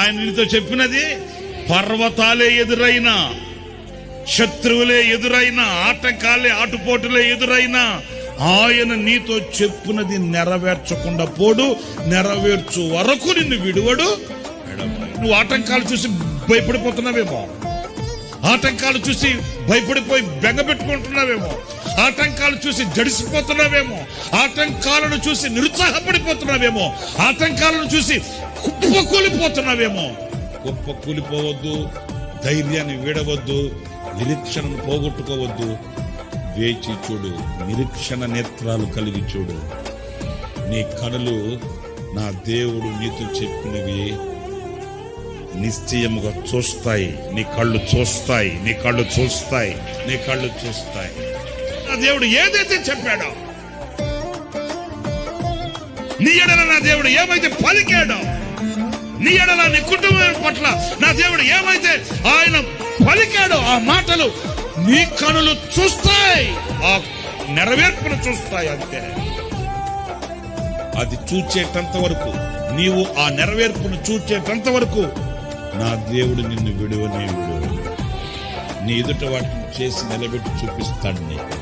ఆయన నీతో చెప్పినది పర్వతాలే ఎదురైనా, శత్రువులే ఎదురైనా, ఆటంకాలే ఆటుపోటులే ఎదురైనా ఆయన నీతో చెప్పినది నెరవేర్చకుండా పోడు. నెరవేర్చు వరకు నిన్ను విడువడు. నువ్వు ఆటంకాలు చూసి భయపడిపోతున్నావేమో, ఆటంకాలు చూసి భయపడిపోయి బెంగ పెట్టుకుంటున్నావేమో, ఆటంకాలు చూసి జడిసిపోతున్నావేమో, ఆటంకాలను చూసి నిరుత్సాహపడిపోతున్నావేమో, ఆటంకాలను చూసి కుప్పకూలిపోతున్నావేమో. కుప్పకూలిపోవద్దు, ధైర్యాన్ని వీడవద్దు, నిరీక్షణను పోగొట్టుకోవద్దు. వేచి చూడు, నిరీక్షణ నేత్రాలు కలిగి చూడు. నీ కనులు నా దేవుడు నీతో చెప్పినవి నిశ్చయముగా చూస్తాయి. నీ కళ్ళు చూస్తాయి, నీ కళ్ళు చూస్తాయి, నీ కళ్ళు చూస్తాయి. నా దేవుడు ఏదైతే చెప్పాడో, నీ ఎడల నా దేవుడు ఏమైతే పలికాడో, నీ ఎడల నీ కుటుంబం పట్ల నా దేవుడు ఏమైతే ఆయన పలికాడో, ఆ మాటలు నీ కనులు చూస్తాయి, ఆ నెరవేర్పును చూస్తాయి. అంతే. అది చూచేటంత వరకు, నీవు ఆ నెరవేర్పును చూచేటంత వరకు నా దేవుడు నిన్ను విడువనే విడువడు. నీ ఎదుట వాటిని చేసి నిలబెట్టి చూపిస్తాడు నీకు.